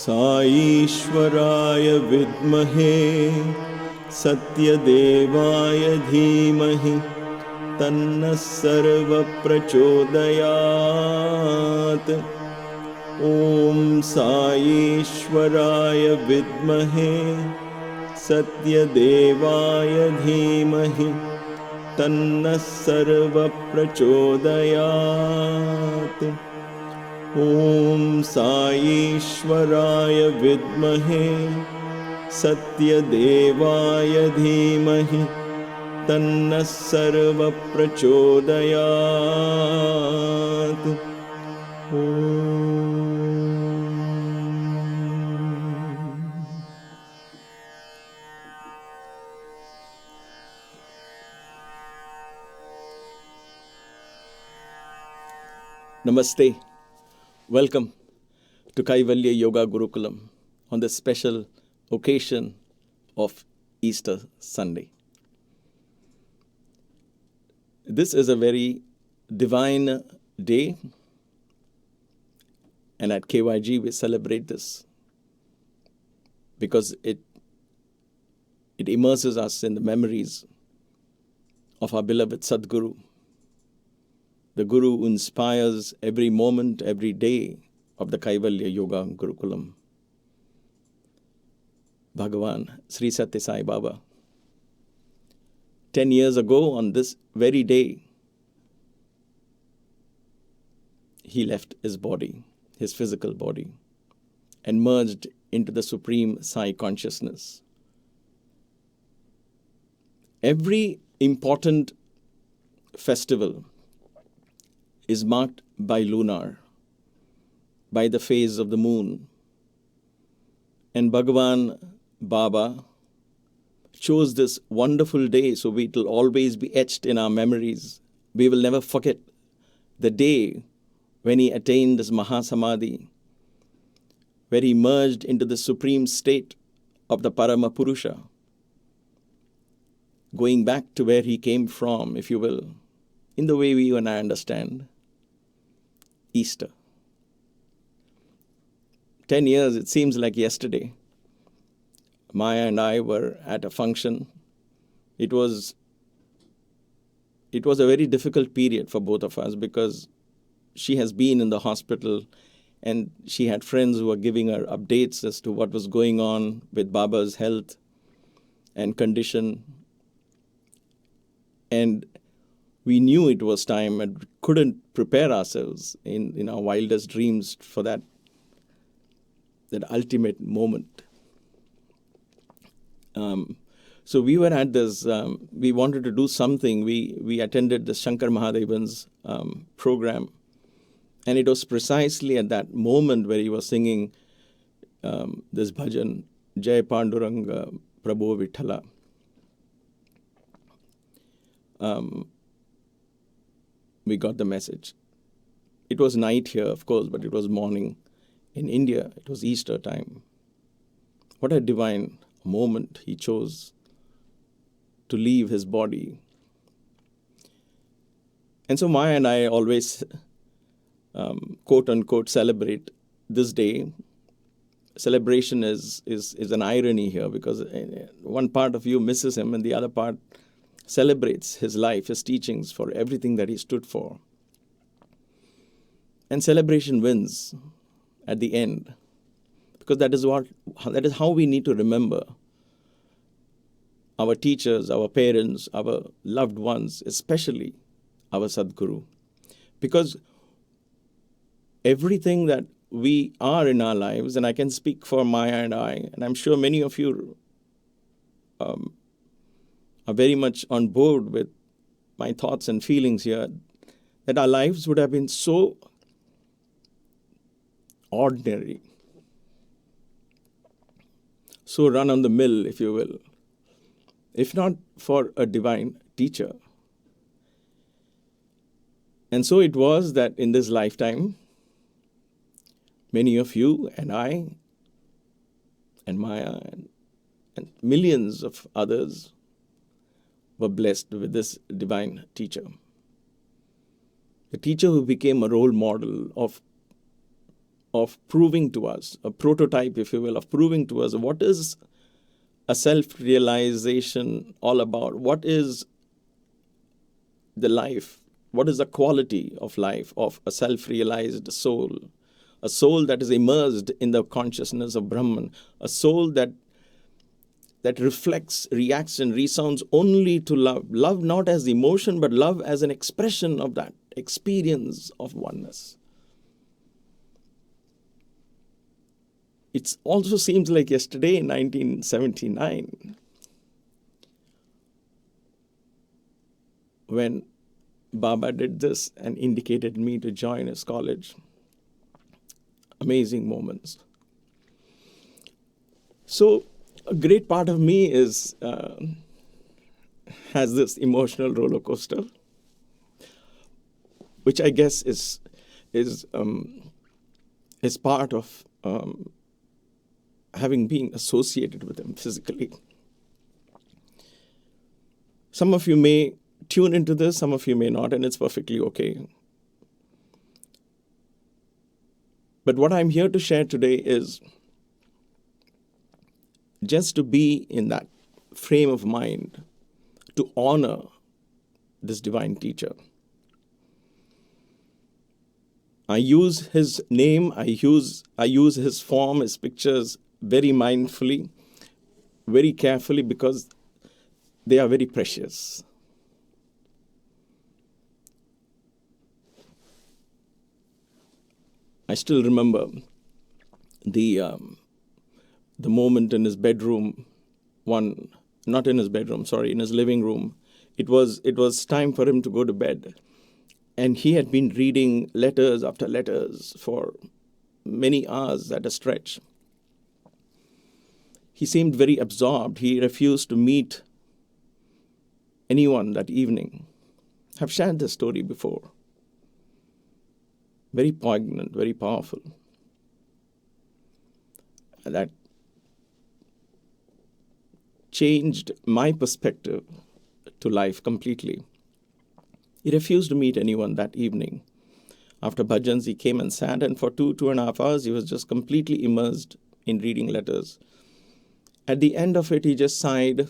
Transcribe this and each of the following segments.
साईश्वराय विद्महे सत्यदेवाय धीमहि तन्नः सर्वः प्रचोदयात्। ॐ साईश्वराय विद्महे सत्यदेवाय धीमहि तन्नः सर्वः प्रचोदयात्। ॐ साईश्वराय विद्महे सत्यदेवाय धीमहि तन्नः सर्वः प्रचोदयात्। Namaste. Welcome to Kaivalya Yoga Gurukulam on this special occasion of Easter Sunday. This is a very divine day, and at KYG we celebrate this because it immerses us in the memories of our beloved Satguru, the Guru who inspires every moment, every day of the Kaivalya Yoga Gurukulam. Bhagwan, Sri Satya Sai Baba. 10 years ago on this very day, he left his body, his physical body, and merged into the Supreme Sai consciousness. Every important festival is marked by lunar, by the phase of the moon. And Bhagwan Baba chose this wonderful day so it will always be etched in our memories. We will never forget the day when he attained this Maha Samadhi, where he merged into the supreme state of the Parama Purusha, going back to where he came from, if you will, in the way we and I understand Easter. 10 years, it seems like yesterday. Maya and I were at a function. It was a very difficult period for both of us because she has been in the hospital and she had friends who were giving her updates as to what was going on with Baba's health and condition. And we knew it was time and couldn't prepare ourselves in our wildest dreams for that ultimate moment. So we were at this, we wanted to do something. We attended the Shankar Mahadevan's program. And it was precisely at that moment where he was singing this bhajan, Jai Panduranga Prabhu Vithala. We got the message. It was night here, of course, but it was morning. In India, it was Easter time. What a divine moment he chose to leave his body. And so Maya and I always, quote-unquote, celebrate this day. Celebration is an irony here because one part of you misses him and the other part celebrates his life, his teachings, for everything that he stood for. And celebration wins at the end, because that is how we need to remember our teachers, our parents, our loved ones, especially our Sadguru. Because everything that we are in our lives, and I can speak for Maya and I, and I'm sure many of you are very much on board with my thoughts and feelings here, that our lives would have been so ordinary, so run on the mill, if you will, if not for a divine teacher. And so it was that in this lifetime, many of you and I and Maya and millions of others were blessed with this divine teacher. The teacher who became a role model of of proving to us, a prototype, if you will, of proving to us what is a self-realization all about, what is the life, what is the quality of life of a self-realized soul, a soul that is immersed in the consciousness of Brahman, a soul that reflects, reacts, and resounds only to love. Love not as emotion, but love as an expression of that experience of oneness. It also seems like yesterday in 1979, when Baba did this and indicated me to join his college. Amazing moments. So a great part of me has this emotional roller coaster, which I guess is part of having been associated with him physically. Some of you may tune into this, some of you may not, and it's perfectly okay. But what I'm here to share today is just to be in that frame of mind, to honor this divine teacher. I use his name, I use his form, his pictures very mindfully, very carefully, because they are very precious. I still remember the moment in his bedroom, not in his bedroom, sorry, in his living room. It was time for him to go to bed. And he had been reading letters after letters for many hours at a stretch. He seemed very absorbed. He refused to meet anyone that evening. I've shared this story before. Very poignant, very powerful. That changed my perspective to life completely. He refused to meet anyone that evening. After bhajans, he came and sat, and for 2.5 hours, he was just completely immersed in reading letters. At the end of it, he just sighed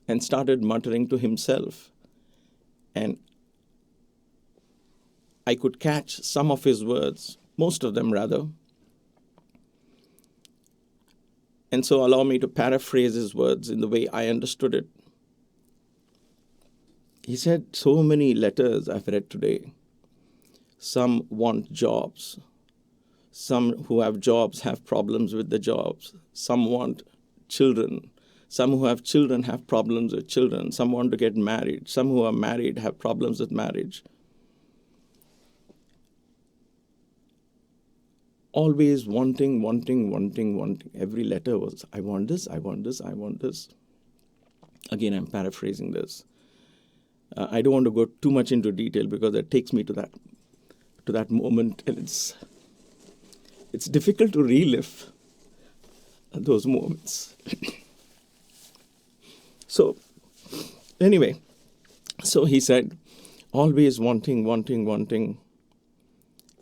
and started muttering to himself. And I could catch some of his words, most of them rather. And so allow me to paraphrase his words in the way I understood it. He said, so many letters I've read today. Some want jobs. Some who have jobs have problems with the jobs. Some want children. Some who have children have problems with children. Some want to get married. Some who are married have problems with marriage. Always wanting. Every letter was, I want this, I want this, I want this. Again, I'm paraphrasing this. I don't want to go too much into detail because that takes me to that moment, and it's difficult to relive those moments. So, anyway, so he said, always wanting.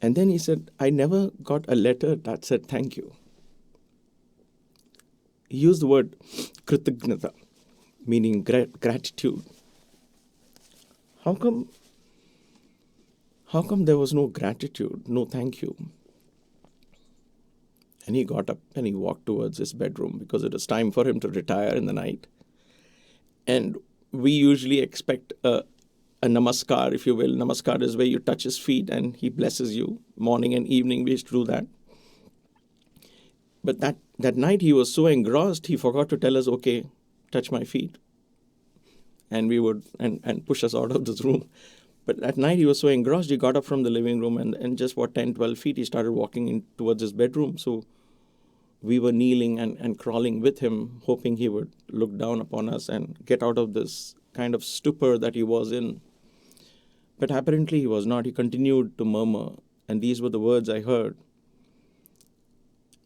And then he said, I never got a letter that said thank you. He used the word kritagnata, meaning gratitude. How come there was no gratitude, no thank you? And he got up and he walked towards his bedroom because it was time for him to retire in the night. And we usually expect a namaskar, if you will. Namaskar is where you touch his feet and he blesses you. Morning and evening we used to do that. But that night he was so engrossed, he forgot to tell us, okay, touch my feet. And we would, and push us out of this room. But at night he was so engrossed, he got up from the living room and just 10, 12 feet, he started walking in towards his bedroom. So we were kneeling and crawling with him, hoping he would look down upon us and get out of this kind of stupor that he was in. But apparently he was not. He continued to murmur. And these were the words I heard.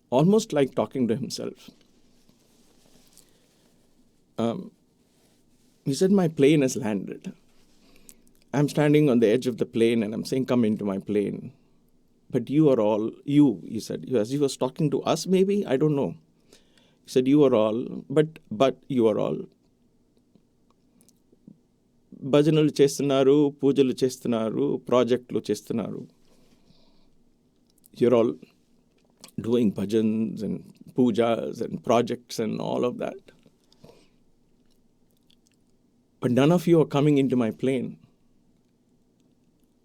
Almost like talking to himself. He said, my plane has landed. I'm standing on the edge of the plane and I'm saying, come into my plane. but you are all, he said, as he was talking to us maybe, I don't know. He said, you are all, but you are all. భజనలు చేస్తున్నారు, పూజలు చేస్తున్నారు, ప్రాజెక్టులు చేస్తున్నారు. You're all doing bhajans and pujas and projects and all of that. But none of you are coming into my plane.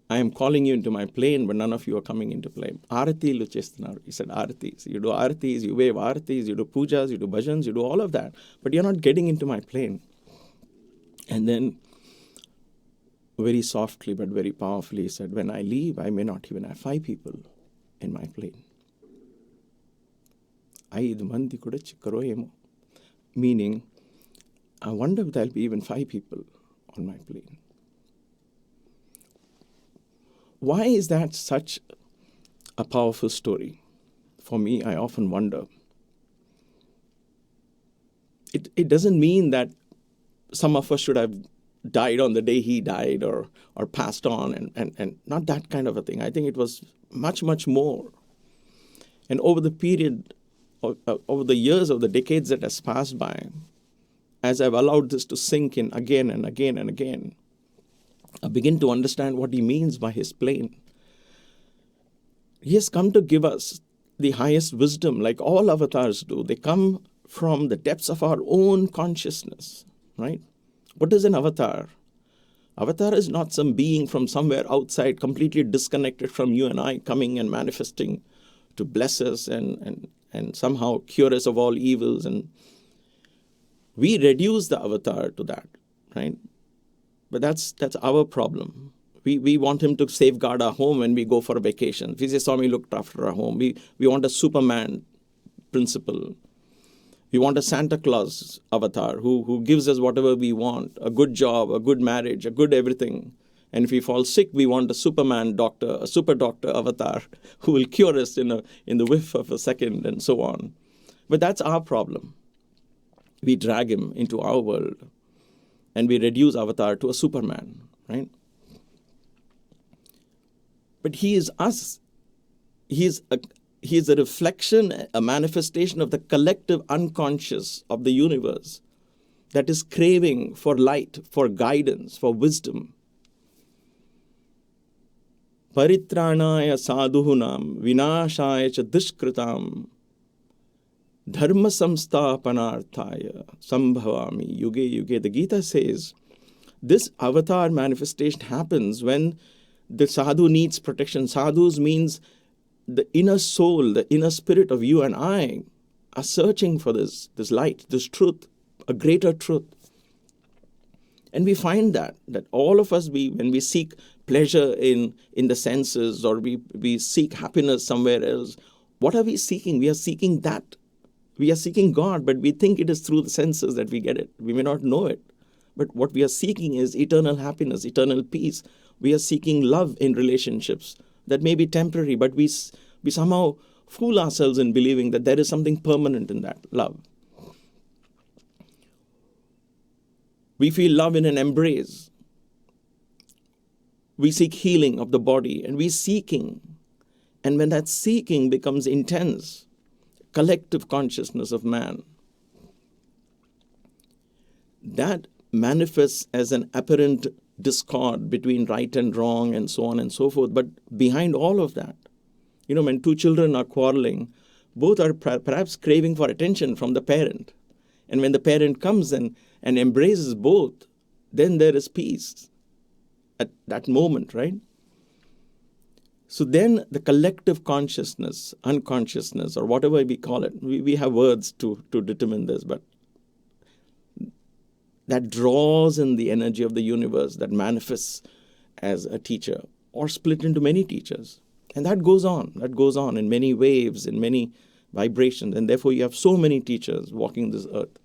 I am calling you into my plane, but none of you are coming into plane. Aratilu chestunaru. He said aratis. You do aratis, you wave aratis, you do pujas, you do bhajans, you do all of that. But you're not getting into my plane. And then, very softly but very powerfully, he said, when I leave, I may not even have 5 people in my plane. 5 mandi kuda chikkaro emo. Meaning, I wonder if there'll be even 5 people on my plane. Why is that such a powerful story? For me, I often wonder. It doesn't mean that some of us should have died on the day he died or passed on and not that kind of a thing. I think it was much, much more. And over the period, over the years, of the decades that has passed by, as I've allowed this to sink in again and again and again, I begin to understand what he means by his plane. He has come to give us the highest wisdom, like all avatars do. They come from the depths of our own consciousness, right? What is an avatar? Avatar is not some being from somewhere outside, completely disconnected from you and I, coming and manifesting to bless us and somehow cure us of all evils. And we reduce the avatar to that, right? But that's our problem. We want him to safeguard our home when we go for a vacation. We say, Swami looked after our home. We want a Superman principle. We want a Santa Claus avatar who gives us whatever we want, a good job, a good marriage, a good everything. And if we fall sick, we want a Superman doctor, a super doctor avatar who will cure us in the whiff of a second and so on. But that's our problem. We drag him into our world and we reduce avatar to a Superman, right? But he is us. He is a reflection, a manifestation of the collective unconscious of the universe that is craving for light, for guidance, for wisdom. Paritranaya sadhunam vinashaya cha dushkritam dharma samsthapanarthaya sambhavami yuge yuge. The Gita says this avatar manifestation happens when the sadhu needs protection. Sadhus means the inner soul, the inner spirit of you and I are searching for this light, this truth, a greater truth. And we find that all of us, when we seek pleasure in the senses or we seek happiness somewhere else, what are we seeking? We are seeking that. We are seeking God, but we think it is through the senses that we get it. We may not know it. But what we are seeking is eternal happiness, eternal peace. We are seeking love in relationships that may be temporary, but we somehow fool ourselves in believing that there is something permanent in that love. We feel love in an embrace. We seek healing of the body, and we seeking. And when that seeking becomes intense, collective consciousness of man, that manifests as an apparent discord between right and wrong and so on and so forth. But behind all of that, when 2 children are quarreling, both are perhaps craving for attention from the parent. And when the parent comes and embraces both, then there is peace at that moment, right? So then the collective consciousness, unconsciousness, or whatever we call it, we have words to determine this, but that draws in the energy of the universe that manifests as a teacher or split into many teachers. And that goes on in many waves, in many vibrations. And therefore you have so many teachers walking this earth.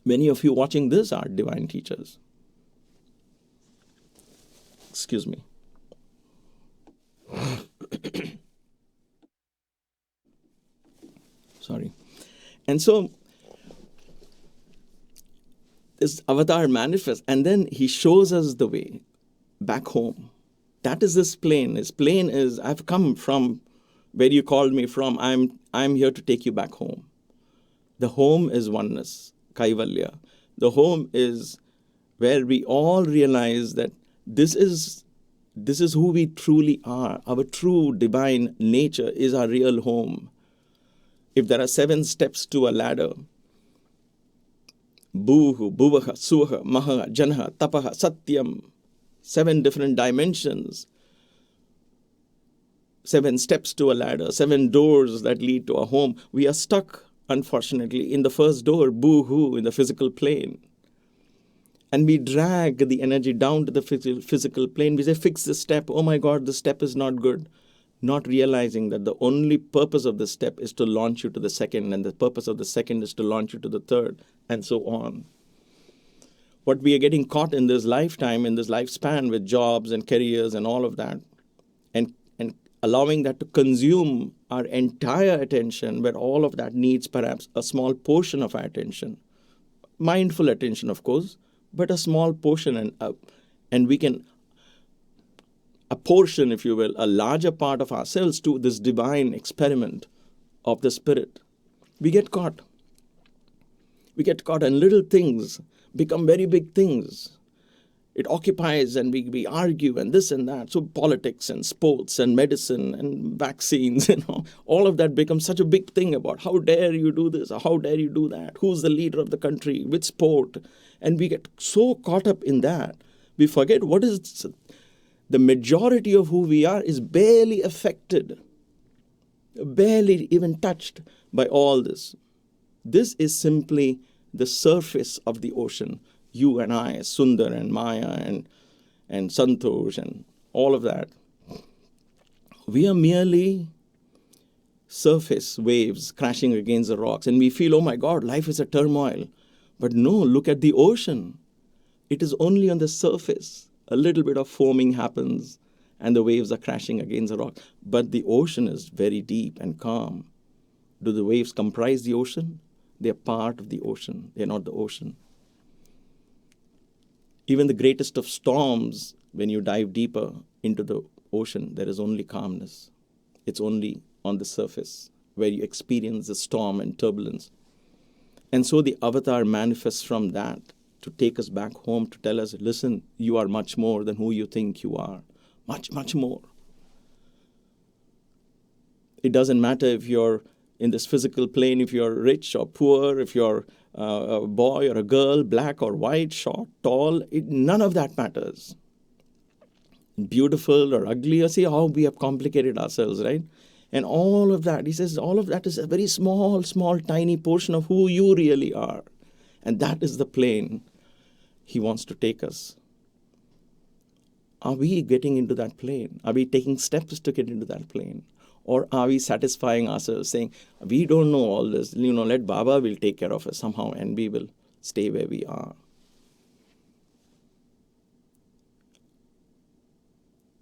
Many of you watching this are divine teachers. Excuse me. Sorry. And so this avatar manifests, and then he shows us the way back home. That is this plane. This plane is, I've come from where you called me from. I'm here to take you back home. The home is oneness, Kaivalya. The home is where we all realize that this is who we truly are. Our true divine nature is our real home. If there are 7 steps to a ladder, Bhuhu, Bhuvaha, Suha, Maha, Janha, Tapaha, Satyam, 7 different dimensions, 7 steps to a ladder, 7 doors that lead to a home. We are stuck, unfortunately, in the first door, Bhuhu, in the physical plane. And we drag the energy down to the physical plane. We say, fix this step. Oh my God, this step is not good. Not realizing that the only purpose of this step is to launch you to the second, and the purpose of the second is to launch you to the third, and so on. What we are getting caught in this lifetime, in this lifespan with jobs and careers and all of that, and allowing that to consume our entire attention, where all of that needs perhaps a small portion of our attention. Mindful attention, of course, but a small portion, and we can apportion, if you will, a larger part of ourselves to this divine experiment of the spirit. We get caught. We get caught, and little things become very big things. It occupies, and we argue and this and that. So politics and sports and medicine and vaccines, all of that becomes such a big thing about how dare you do this or how dare you do that? Who's the leader of the country? Which sport? And we get so caught up in that, we forget what is the majority of who we are is barely affected, barely even touched by all this. This is simply the surface of the ocean. You and I, Sunder and Maya and Santosh and all of that. We are merely surface waves crashing against the rocks, and we feel, oh my God, life is a turmoil. But no, look at the ocean. It is only on the surface. A little bit of foaming happens, and the waves are crashing against the rock. But the ocean is very deep and calm. Do the waves comprise the ocean? They are part of the ocean. They are not the ocean. Even the greatest of storms, when you dive deeper into the ocean, there is only calmness. It's only on the surface where you experience the storm and turbulence. And so the avatar manifests from that to take us back home, to tell us, listen, you are much more than who you think you are. Much, much more. It doesn't matter if you're in this physical plane, if you're rich or poor, if you're a boy or a girl, black or white, short, tall, none of that matters. Beautiful or ugly, see how we have complicated ourselves, right? And all of that, he says, all of that is a very small, tiny portion of who you really are. And that is the plane he wants to take us. Are we getting into that plane? Are we taking steps to get into that plane? Or are we satisfying ourselves, saying, we don't know all this, let Baba will take care of us somehow, and we will stay where we are.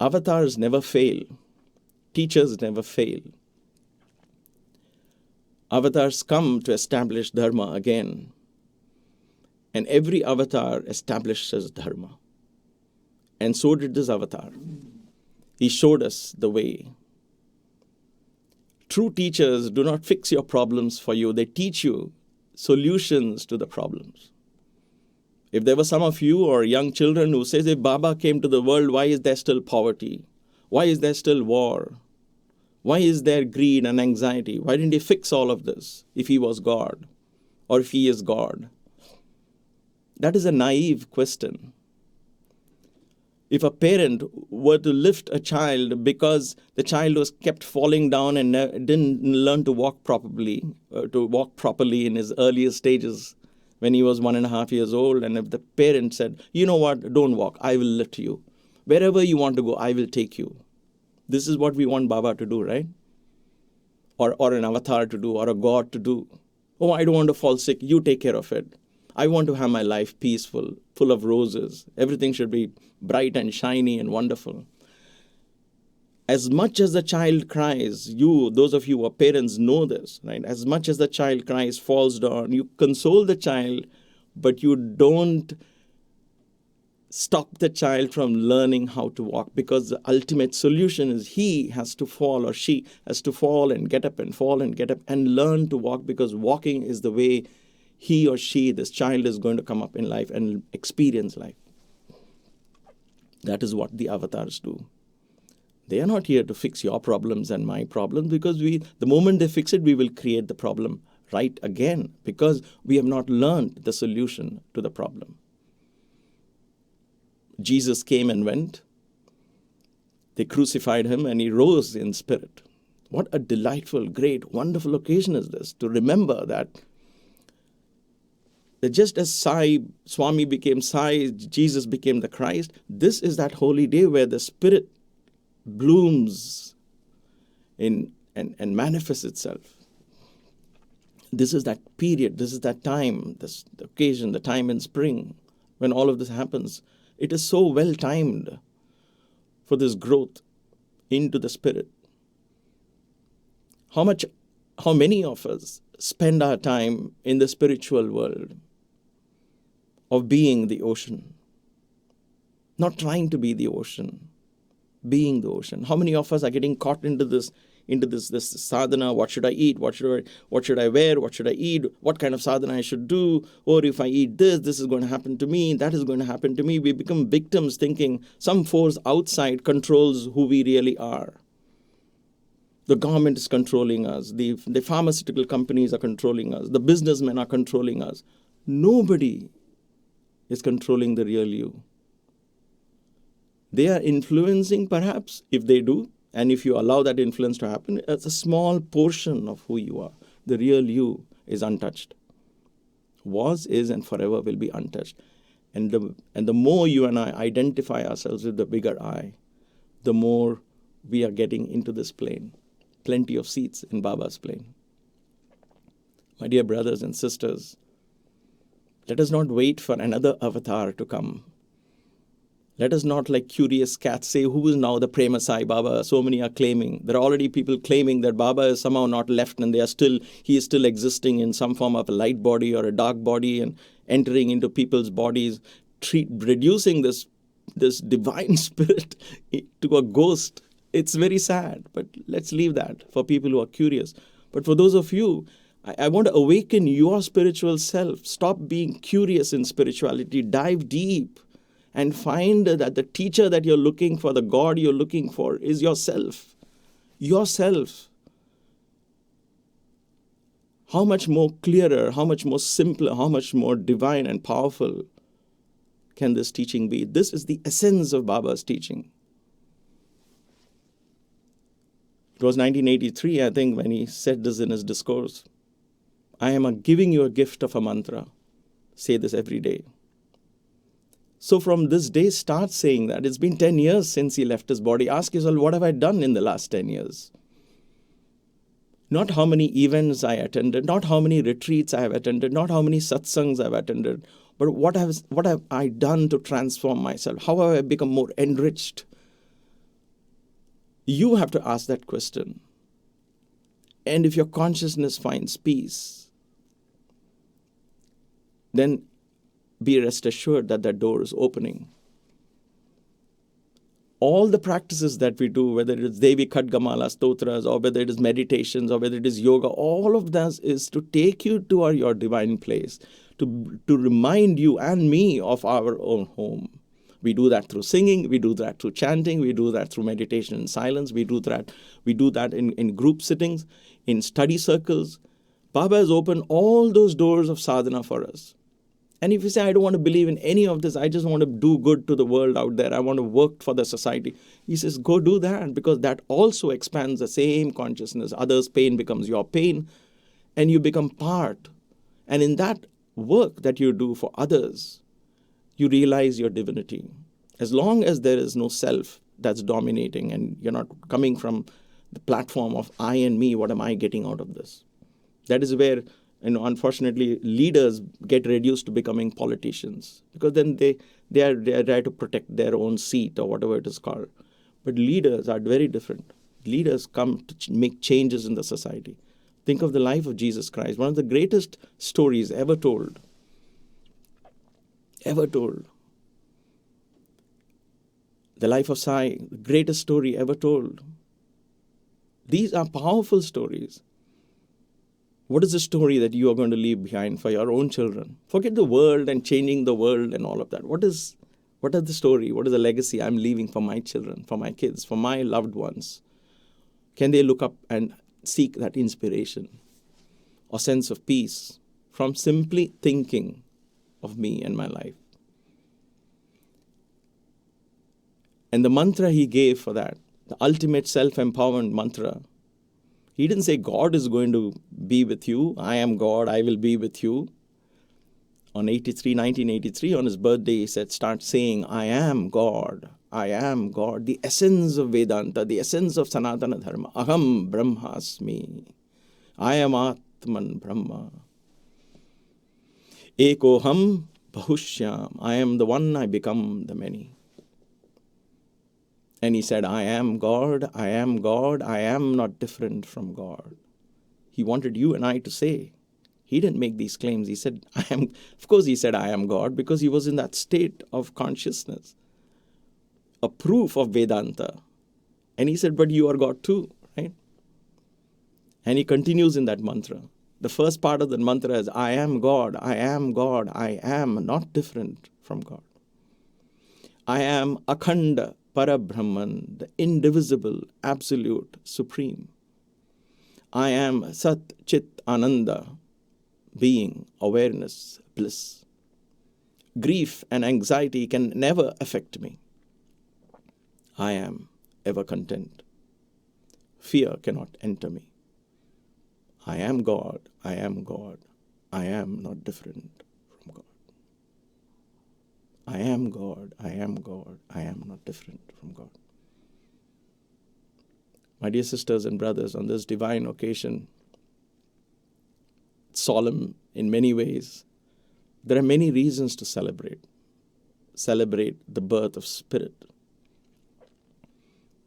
Avatars never fail. Teachers never fail. Avatars come to establish dharma again. And every avatar establishes dharma. And so did this avatar. He showed us the way. True teachers do not fix your problems for you. They teach you solutions to the problems. If there were some of you or young children who says, if Baba came to the world, why is there still poverty? Why is there still war? Why is there greed and anxiety? Why didn't he fix all of this if he was God or if he is God? That is a naive question. If a parent were to lift a child because the child was kept falling down and didn't learn to walk properly in his earliest stages when he was 1.5 years old, and if the parent said, you know what, don't walk, I will lift you. Wherever you want to go, I will take you. This is what we want Baba to do, right? Or an avatar to do, or a God to do. Oh, I don't want to fall sick. You take care of it. I want to have my life peaceful, full of roses. Everything should be bright and shiny and wonderful. As much as the child cries, those of you who are parents know this, right? As much as the child cries, falls down, you console the child, but you don't stop the child from learning how to walk, because the ultimate solution is he has to fall or she has to fall and get up and fall and get up and learn to walk, because walking is the way he or she, this child, is going to come up in life and experience life. That is what the avatars do. They are not here to fix your problems and my problems, because the moment they fix it, we will create the problem right again, because we have not learned the solution to the problem. Jesus came and went. They crucified him and he rose in spirit. What a delightful, great, wonderful occasion is this, to remember that just as Swami became Sai, Jesus became the Christ, this is that holy day where the spirit blooms and manifests itself. This is that period, this is that time, the occasion, the time in spring when all of this happens. It is so well timed for this growth into the spirit. How many of us spend our time in the spiritual world of being the ocean? Not trying to be the ocean, being the ocean. How many of us are getting caught into this sadhana? What should I eat? What should I wear? What should I eat? What kind of sadhana I should do? Or if I eat this is going to happen to me. That is going to happen to me. We become victims, thinking some force outside controls who we really are. The government is controlling us. The pharmaceutical companies are controlling us. The businessmen are controlling us. Nobody is controlling the real you. They are influencing, perhaps, if they do. And if you allow that influence to happen, it's a small portion of who you are. The real you is untouched. Was, is, and forever will be untouched. And the more you and I identify ourselves with the bigger I, the more we are getting into this plane. Plenty of seats in Baba's plane. My dear brothers and sisters, let us not wait for another avatar to come. Let us not, like curious cats, say, who is now the Prema Sai Baba? So many are claiming. There are already people claiming that Baba is somehow not left and he is still existing in some form of a light body or a dark body and entering into people's bodies, reducing this divine spirit to a ghost. It's very sad, but let's leave that for people who are curious. But for those of you, I want to awaken your spiritual self. Stop being curious in spirituality. Dive deep. And find that the teacher that you're looking for, the God you're looking for, is yourself. Yourself. How much more clearer, how much more simpler, how much more divine and powerful can this teaching be? This is the essence of Baba's teaching. It was 1983, I think, when he said this in his discourse. I am giving you a gift of a mantra. Say this every day. So from this day, start saying that. It's been 10 years since he left his body. Ask yourself, what have I done in the last 10 years? Not how many events I attended, not how many retreats I have attended, not how many satsangs I've attended, but what have I done to transform myself? How have I become more enriched? You have to ask that question. And if your consciousness finds peace, then be rest assured that that door is opening. All the practices that we do, whether it is Devi Khadgamala stotras, or whether it is meditations, or whether it is yoga, all of that is to take you to your divine place, to remind you and me of our own home. We do that through singing, we do that through chanting, we do that through meditation in silence, we do that in group sittings, in study circles. Baba has opened all those doors of sadhana for us. And if you say, I don't want to believe in any of this, I just want to do good to the world out there, I want to work for the society, he says, go do that, because that also expands the same consciousness. Others' pain becomes your pain, and you become part. And in that work that you do for others, you realize your divinity. As long as there is no self that's dominating, and you're not coming from the platform of I and me, what am I getting out of this? That is where, unfortunately, leaders get reduced to becoming politicians, because then they are there to protect their own seat or whatever it is called. But leaders are very different. Leaders come to make changes in the society. Think of the life of Jesus Christ, one of the greatest stories ever told. The life of Sai, the greatest story ever told. These are powerful stories. What is the story that you are going to leave behind for your own children? Forget the world and changing the world and all of that. What is the story? What is the legacy I'm leaving for my children, for my kids, for my loved ones? Can they look up and seek that inspiration or sense of peace from simply thinking of me and my life? And the mantra he gave for that, the ultimate self-empowerment mantra, he didn't say God is going to be with you. I am God, I will be with you. On 1983, on his birthday, he said, start saying, I am God, I am God, the essence of Vedanta, the essence of Sanatana Dharma. Aham Brahmasmi. I am Atman Brahma. Ekoham Bahushyam. I am the one, I become the many. And he said, I am God, I am God, I am not different from God. He wanted you and I to say. He didn't make these claims. He said, I am. Of course, he said, I am God, because he was in that state of consciousness, a proof of Vedanta. And he said, but you are God too, right? And he continues in that mantra. The first part of the mantra is, I am God, I am God, I am not different from God. I am Akhanda Parabrahman, the indivisible, absolute, supreme. I am Sat Chit Ananda, being, awareness, bliss. Grief and anxiety can never affect me. I am ever content. Fear cannot enter me. I am God, I am God, I am not different from God. I am God, I am God, I am not different from God. My dear sisters and brothers, on this divine occasion, solemn in many ways, there are many reasons to celebrate. Celebrate the birth of Spirit,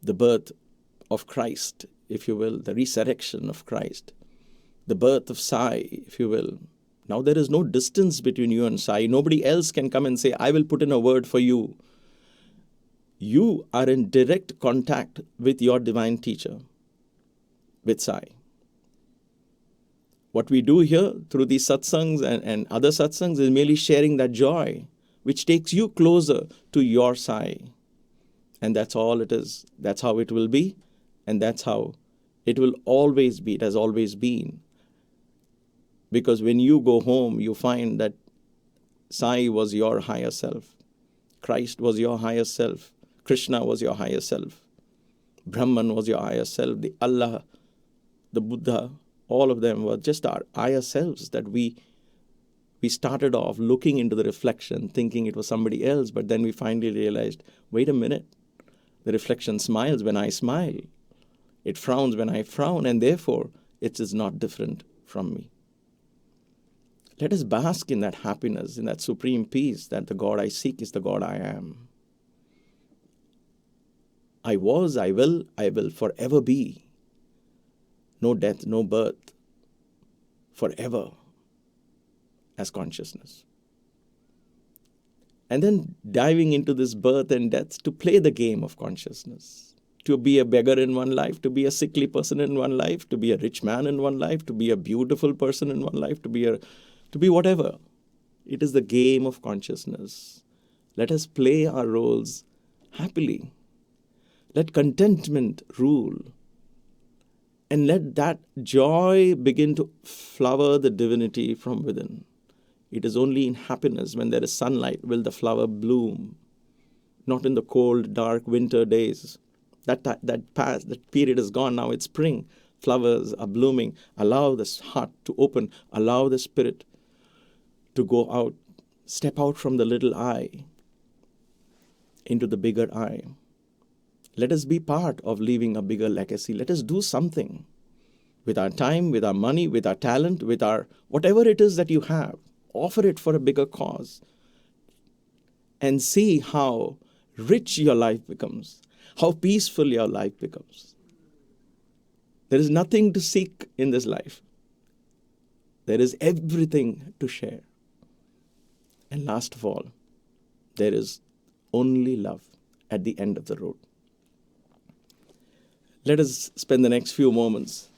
the birth of Christ, if you will, the resurrection of Christ, the birth of Sai, if you will. Now there is no distance between you and Sai. Nobody else can come and say, I will put in a word for you. You are in direct contact with your divine teacher, with Sai. What we do here through these satsangs and other satsangs is merely sharing that joy, which takes you closer to your Sai. And that's all it is. That's how it will be. And that's how it will always be. It has always been. Because when you go home, you find that Sai was your higher self. Christ was your higher self. Krishna was your higher self. Brahman was your higher self. The Allah, the Buddha, all of them were just our higher selves that we started off looking into the reflection, thinking it was somebody else, but then we finally realized, wait a minute, the reflection smiles when I smile. It frowns when I frown, and therefore it is not different from me. Let us bask in that happiness, in that supreme peace that the God I seek is the God I am. I was, I will forever be. No death, no birth, forever as consciousness. And then diving into this birth and death to play the game of consciousness. To be a beggar in one life, to be a sickly person in one life, to be a rich man in one life, to be a beautiful person in one life, to be whatever. It is the game of consciousness. Let us play our roles happily. Let contentment rule. And let that joy begin to flower the divinity from within. It is only in happiness, when there is sunlight, will the flower bloom. Not in the cold, dark winter days. That period is gone. Now it's spring. Flowers are blooming. Allow this heart to open. Allow the spirit to go out. Step out from the little I into the bigger I. Let us be part of leaving a bigger legacy. Let us do something with our time, with our money, with our talent, with our whatever it is that you have. Offer it for a bigger cause. And see how rich your life becomes. How peaceful your life becomes. There is nothing to seek in this life. There is everything to share. And last of all, there is only love. at the end of the road. Let us spend the next few moments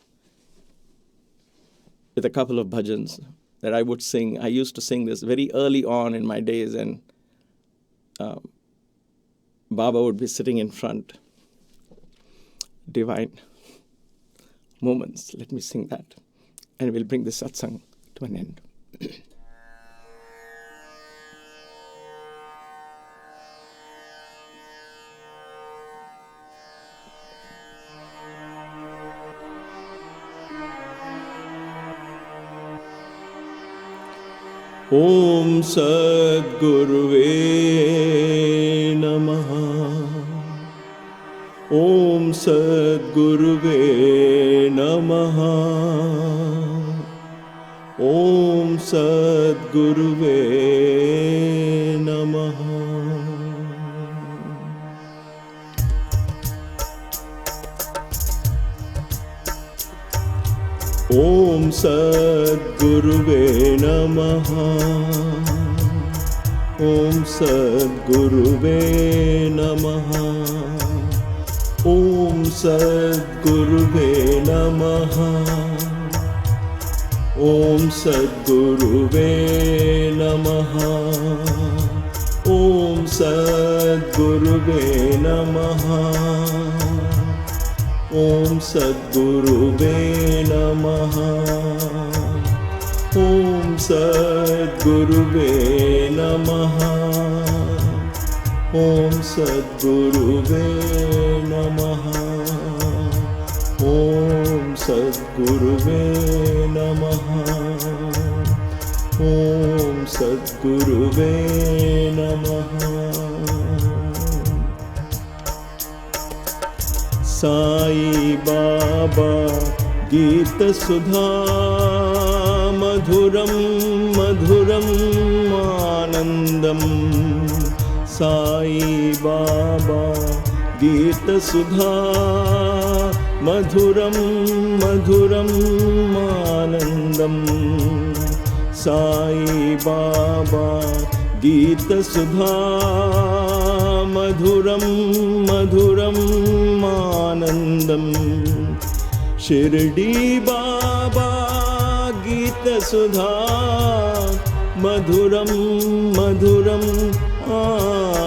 with a couple of bhajans that I would sing. I used to sing this very early on in my days, and Baba would be sitting in front. Divine moments. Let me sing that, and we'll bring the satsang to an end. Om Satguruve Namaha. Om Satguruve Namaha. Om Satguruve Namaha. Om Satguruve Namaha. Om Satguruve Namaha. Om Satguruve Namaha. Om Satguruve Namaha. Om Satguruve Namaha. Om Satguruve Namaha. Om Satguruve Namaha. Om Satguruve Namaha. Om Satguruve Namaha. Om Satguruve Namaha. Sai Baba Geeta Sudha Madhuram Madhuram Anandam. Sai Baba Geeta Sudha Madhuram Madhuram Anandam. Sai Baba Geeta Sudha Madhuram Madhuram Anandam. Shirdi Baba Geeta Sudha Madhuram Madhuram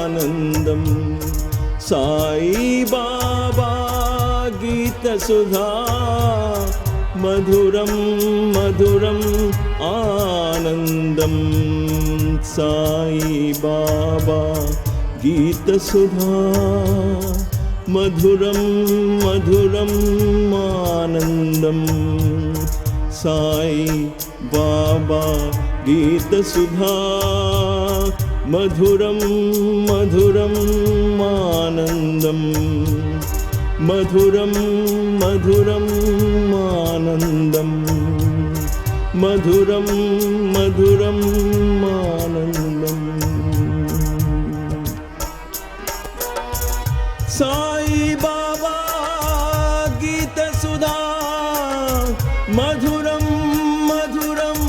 Anandam. Sai Baba Geeta Sudha Madhuram Madhuram Anandam. Sai Baba Geeta Sudha Madhuram Madhuram Anandam. Sai Baba Geeta Sudha Madhuram Madhuram Anandam. Madhuram Madhuram Anandam. Madhuram Madhuram Anandam. Sai Baba Geeta Sudha Madhuram Madhuram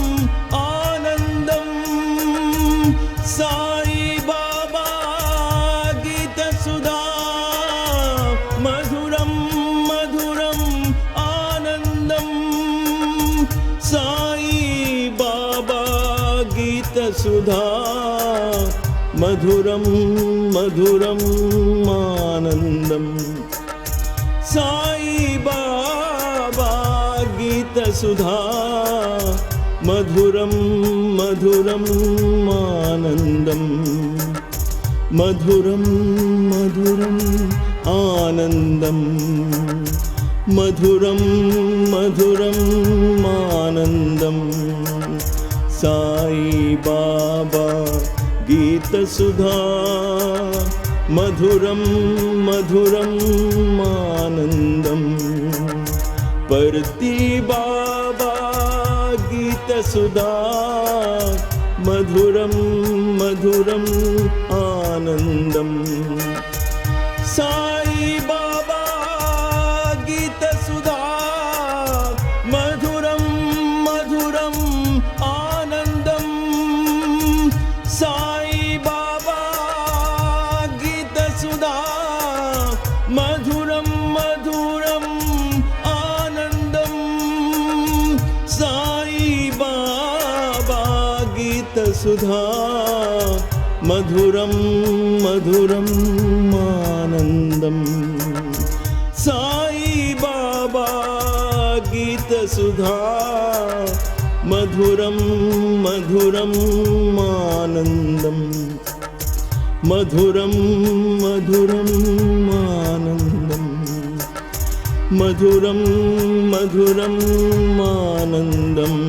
Anandam. Sai Baba Geeta Sudha Madhuram Madhuram Anandam. Sai Baba Geeta Sudha Madhuram Madhuram Anandam. Sai Baba Geeta Sudha Madhuram Madhuram Anandam. Madhuram Madhuram Anandam. Madhuram Madhuram Anandam. Sai Baba Geeta Sudha Madhuram Madhuram Anandam. Parti Baba Geeta Sudha Madhuram Madhuram Anandam. Sai Baba Geeta Sudha Madhuram Madhuram Anandam. Sai Baba Geeta Sudha सुधा मधुरं मधुरं आनन्दम् साई बाबा गीत सुधा मधुरं मधुरं आनन्दम् मधुरं मधुरं आनन्दम् मधुरं मधुरं आनन्दम्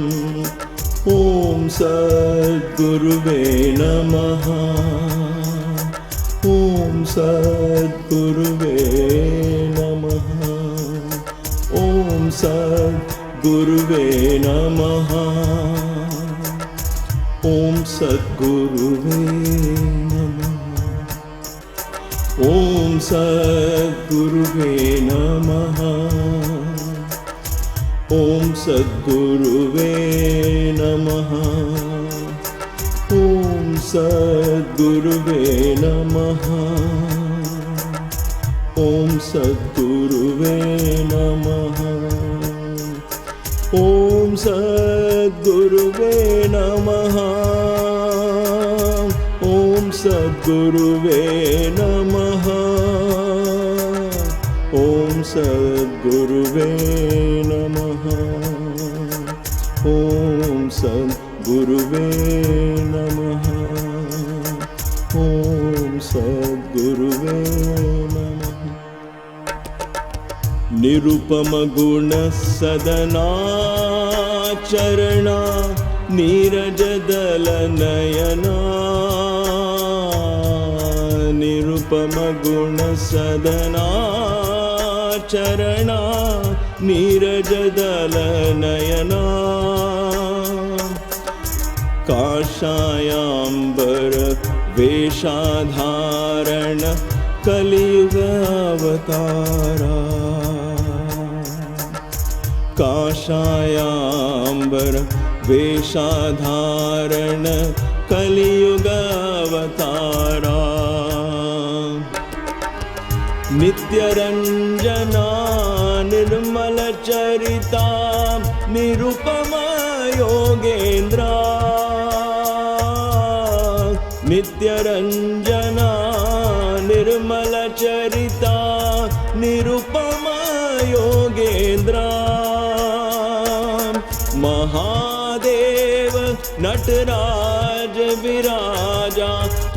ॐ सद्गुरुवे नमः ॐ सद्गुरुवे नमः ॐ सद्गुरुवे नमः ॐ सद्गुरुवे नमः ॐ सद्गुरुवे नमः ॐ सद्गुरुवे नमः ॐ सद्गुरुवे नमः ॐ सद्गुरुवे नमः ॐ सद्गुरुवे नमः ॐ सद्गुरुवे नमः ॐ सद्गुरुवे नमः ॐ सद्गुरुवे नमः ॐ सद्गुरुवे नमः निरुपम गुण सदना चरणा नीरज दल नयना निरुपम गुण सदना चरणा नीरज दल नयना काषायाम्बर वेषाधारण कलियुग अवतारा काषायाम्बर वेषाधारण कलियुग अवतारा नित्यरंजना निर्मल चरिता निरुपम योगेन्द्रा नित्यरंजना निर्मल चरिता निरुपम योगेन्द्रा महादेव नटराज विराजा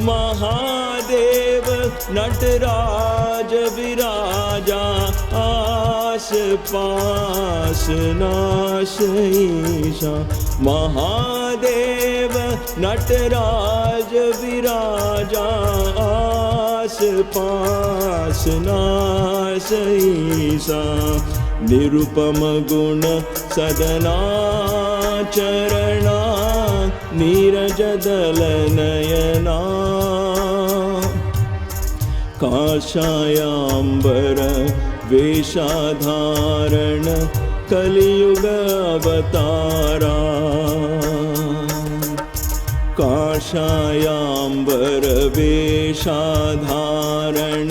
महादेव नटराज विराजा आस पास नाश ईशा महादेव नटराज विराजा आस पास नाश ईशा निरुपम गुण सदना चरणा नीरज दल नयना काषायाम्बर वेषाधारण कलियुग अवतारा काषायाम्बर वेषाधारण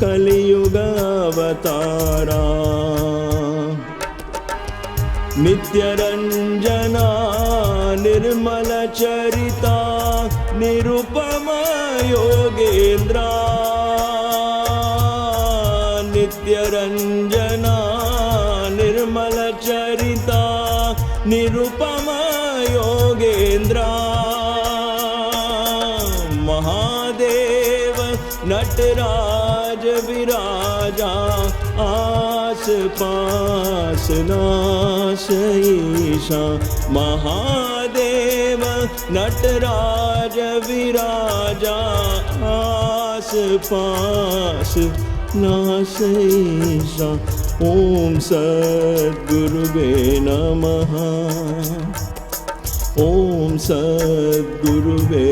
कलियुग अवतारा नित्यरंजना निर्मल चरिता निरुपम योगेन्द्रा नित्यरंजना निर्मल चरिता निरुपम योगेन्द्रा महादेव नटराज विराजा आस पास नाश ईशा महादेव नटराज विराजा आस पास नाश ईशा ॐ सद्गुरुवे नमः ॐ सद्गुरुवे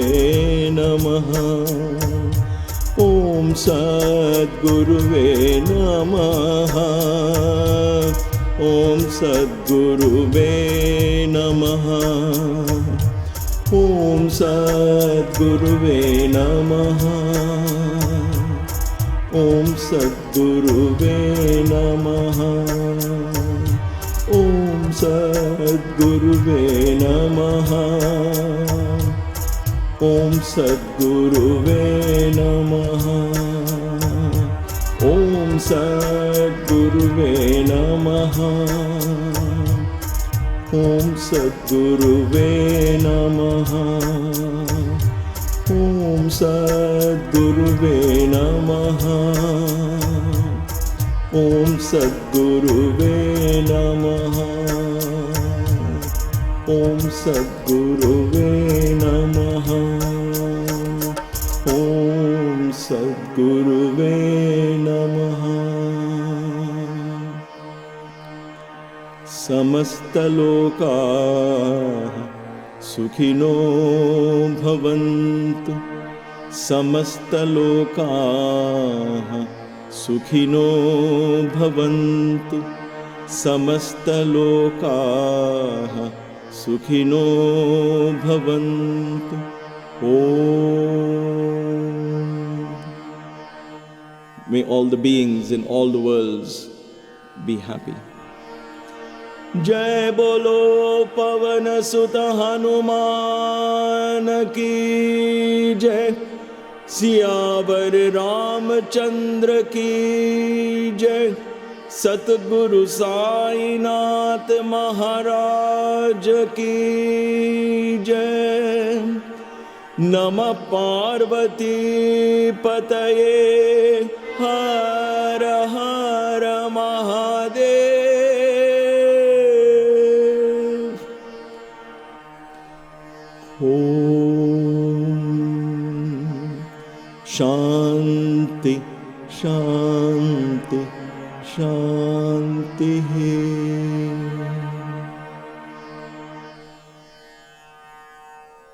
नमः ॐ सद्गुरुवे नमः ॐ सद्गुरुवे नमः ॐ सद्गुरुवे नमः ॐ सद्गुरुवे नमः ॐ सद्गुरुवे नमः Om Satguruve Namaha. Om Satguruve Namaha. Om Satguruve Namaha. Om Satguruve Namaha. Om Satguruve Namaha. Om Satguruve Namaha. Om Satguruve Namaha. Samastalokaah Sukhino Bhavantu. Samastalokaah Sukhino Bhavantu. Samastalokaah Sukhino Bhavantu. Om. May all the beings in all the worlds be happy. Jai Bolo Pavan Sutta Hanuman ki Jai. Siyavar Ramchandra ki Jai. Satguru Sai Nath Maharaj ki Jai. Namah Parvati Pataye Har Har Mahadev. Om Shanti Shanti Shanti.